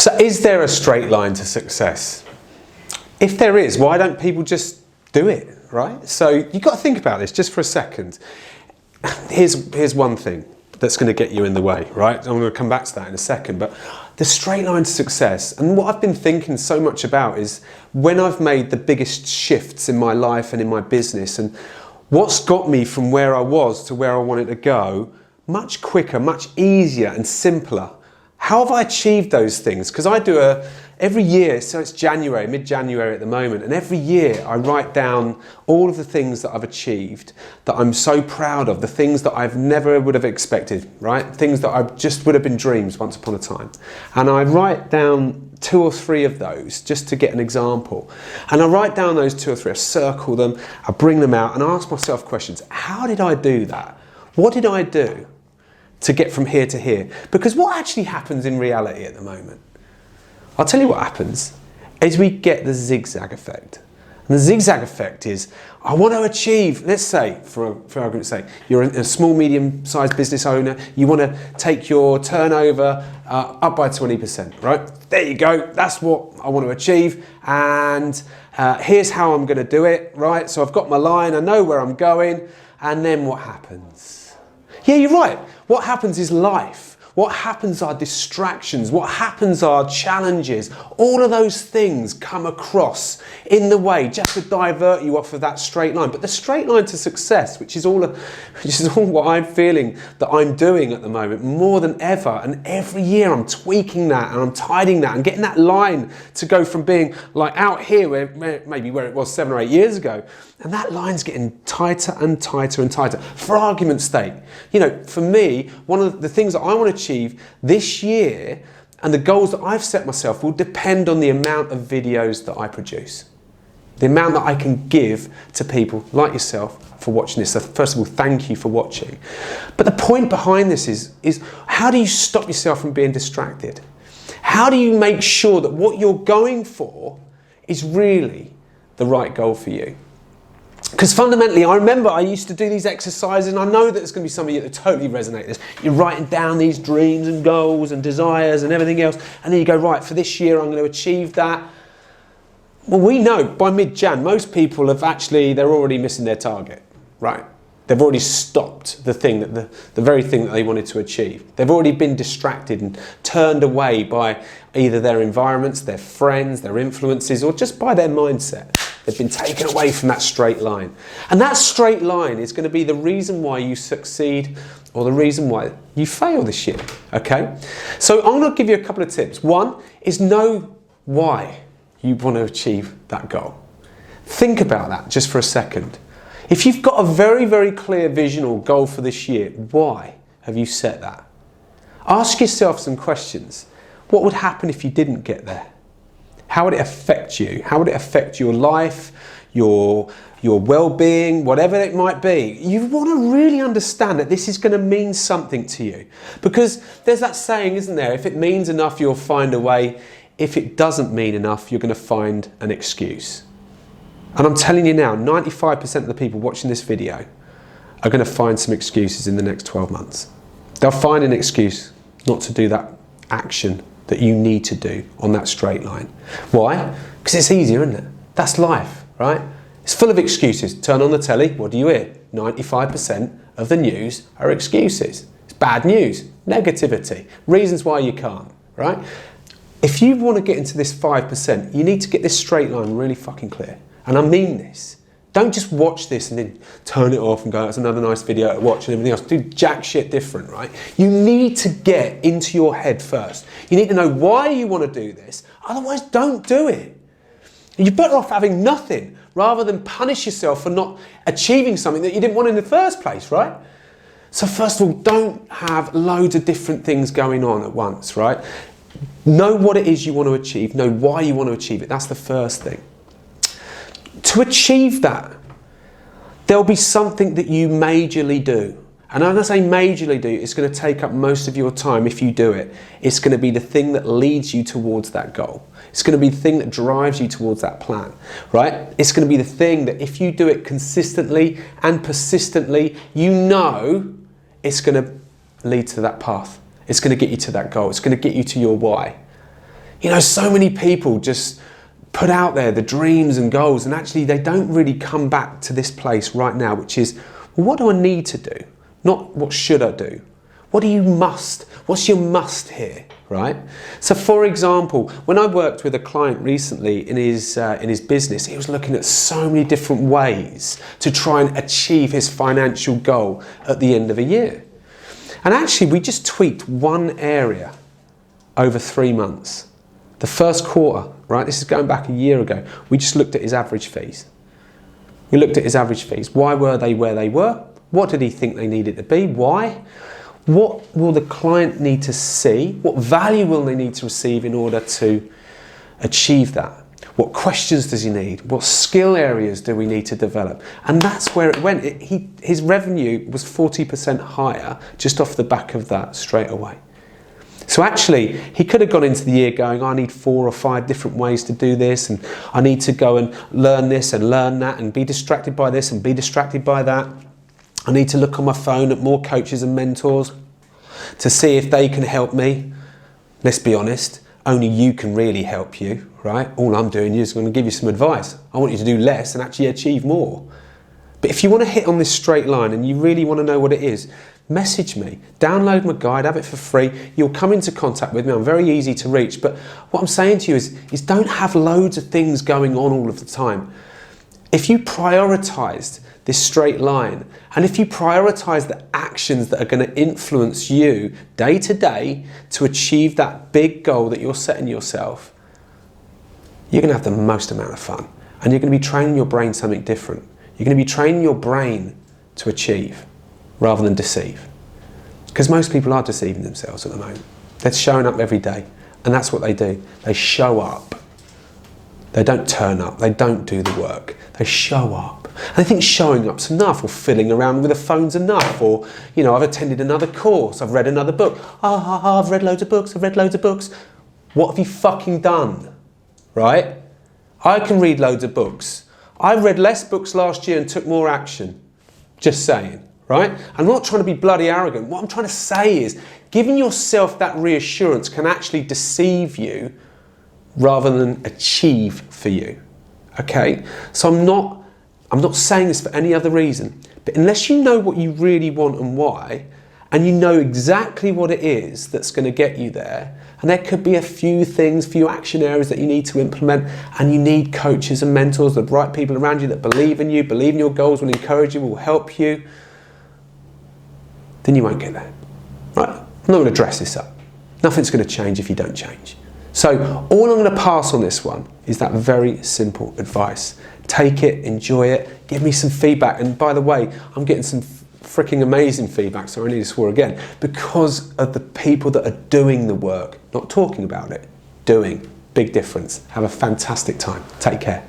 So is there a straight line to success? If there is, why don't people just do it, right? So you've got to think about this just for a second. Here's one thing that's going to get you in the way, right? I'm going to come back to that in a second, but the straight line to success, and what I've been thinking so much about is when I've made the biggest shifts in my life and in my business, and what's got me from where I was to where I wanted to go much quicker, much easier and simpler. How have I achieved those things? Because I do every year, so it's January, mid-January at the moment, and every year I write down all of the things that I've achieved that I'm so proud of, the things that I've never would have expected, right? Things that I just would have been dreams once upon a time. And I write down 2 or 3 of those just to get an example. And I write down those 2 or 3, I circle them, I bring them out and I ask myself questions. How did I do that? What did I do to get from here to here? Because what actually happens in reality at the moment, I'll tell you what happens, is we get the zigzag effect. And the zigzag effect is, I want to achieve, let's say, for argument's sake, you're a small, medium-sized business owner, you want to take your turnover up by 20%, right? There you go, that's what I want to achieve, and here's how I'm going to do it, right? So I've got my line, I know where I'm going, and then what happens? Yeah, you're right. What happens is life. What happens are distractions. What happens are challenges. All of those things come across in the way just to divert you off of that straight line. But the straight line to success, which is all what I'm feeling that I'm doing at the moment more than ever. And every year I'm tweaking that and I'm tidying that and getting that line to go from being like out here, maybe where it was 7 or 8 years ago. And that line's getting tighter and tighter and tighter. For argument's sake, you know, for me, one of the things that I want to achieve this year and the goals that I've set myself will depend on the amount of videos that I produce. The amount that I can give to people like yourself for watching this. So first of all, thank you for watching. But the point behind this is how do you stop yourself from being distracted? How do you make sure that what you're going for is really the right goal for you? Because fundamentally, I remember I used to do these exercises, and I know that there's going to be some of you that totally resonate with this. You're writing down these dreams and goals and desires and everything else, and then you go, right, for this year I'm going to achieve that. Well, we know by mid-Jan, most people they're already missing their target, right? They've already stopped the thing, the very thing that they wanted to achieve. They've already been distracted and turned away by either their environments, their friends, their influences, or just by their mindset. They've been taken away from that straight line. And that straight line is going to be the reason why you succeed or the reason why you fail this year, okay? So I'm going to give you a couple of tips. One is know why you want to achieve that goal. Think about that just for a second. If you've got a very, very clear vision or goal for this year, why have you set that? Ask yourself some questions. What would happen if you didn't get there? How would it affect you? How would it affect your life, your well-being, whatever it might be? You want to really understand that this is going to mean something to you. Because there's that saying, isn't there? If it means enough, you'll find a way. If it doesn't mean enough, you're going to find an excuse. And I'm telling you now, 95% of the people watching this video are going to find some excuses in the next 12 months. They'll find an excuse not to do that action that you need to do on that straight line. Why? Because it's easier, isn't it? That's life, right? It's full of excuses. Turn on the telly, what do you hear? 95% of the news are excuses. It's bad news, negativity, reasons why you can't, right? If you want to get into this 5%, you need to get this straight line really fucking clear. And I mean this. Don't just watch this and then turn it off and go, that's another nice video to watch and everything else. Do jack shit different, right? You need to get into your head first. You need to know why you want to do this. Otherwise, don't do it. You're better off having nothing rather than punish yourself for not achieving something that you didn't want in the first place, right? So first of all, don't have loads of different things going on at once, right? Know what it is you want to achieve. Know why you want to achieve it. That's the first thing. To achieve that, there'll be something that you majorly do. And when I say majorly do, it's going to take up most of your time if you do it. It's going to be the thing that leads you towards that goal. It's going to be the thing that drives you towards that plan, right? It's going to be the thing that if you do it consistently and persistently, you know it's going to lead to that path. It's going to get you to that goal. It's going to get you to your why. You know, so many people just put out there the dreams and goals, and actually they don't really come back to this place right now, which is, well, what do I need to do? Not what should I do? What do you must? What's your must here, right? So for example, when I worked with a client recently in his business, he was looking at so many different ways to try and achieve his financial goal at the end of a year. And actually we just tweaked one area over 3 months. The first quarter, right? This is going back a year ago. We just looked at his average fees. We looked at his average fees. Why were they where they were? What did he think they needed to be? Why? What will the client need to see? What value will they need to receive in order to achieve that? What questions does he need? What skill areas do we need to develop? And that's where it went. His revenue was 40% higher just off the back of that straight away. So actually, he could have gone into the year going, I need 4 or 5 different ways to do this, and I need to go and learn this and learn that, and be distracted by this and be distracted by that. I need to look on my phone at more coaches and mentors to see if they can help me. Let's be honest, only you can really help you, right? All I'm doing is going to give you some advice. I want you to do less and actually achieve more. But if you want to hit on this straight line and you really want to know what it is, message me, download my guide, have it for free. You'll come into contact with me. I'm very easy to reach. But what I'm saying to you is don't have loads of things going on all of the time. If you prioritized this straight line, and if you prioritize the actions that are going to influence you day to day to achieve that big goal that you're setting yourself, you're going to have the most amount of fun, and you're going to be training your brain something different. You're going to be training your brain to achieve rather than deceive, because most people are deceiving themselves at the moment. They're showing up every day, and that's what they do. They show up. They don't turn up. They don't do the work. They show up. And they think showing up's enough, or fiddling around with a phone's enough, or, you know, I've attended another course, I've read another book. I've read loads of books, I've read loads of books. What have you fucking done, right? I can read loads of books. I read less books last year and took more action. Just saying, right? I'm not trying to be bloody arrogant. What I'm trying to say is giving yourself that reassurance can actually deceive you rather than achieve for you. Okay? So I'm not saying this for any other reason, but unless you know what you really want and why, and you know exactly what it is that's going to get you there, and there could be a few things, few action areas that you need to implement, and you need coaches and mentors, the right people around you that believe in you, believe in your goals, will encourage you, will help you, then you won't get there. Right? I'm not going to dress this up. Nothing's going to change if you don't change. So all I'm going to pass on this one is that very simple advice. Take it, enjoy it, give me some feedback. And by the way, I'm getting some freaking amazing feedback, so I need to swear again, because of the people that are doing the work, not talking about it, doing. Big difference. Have a fantastic time. Take care.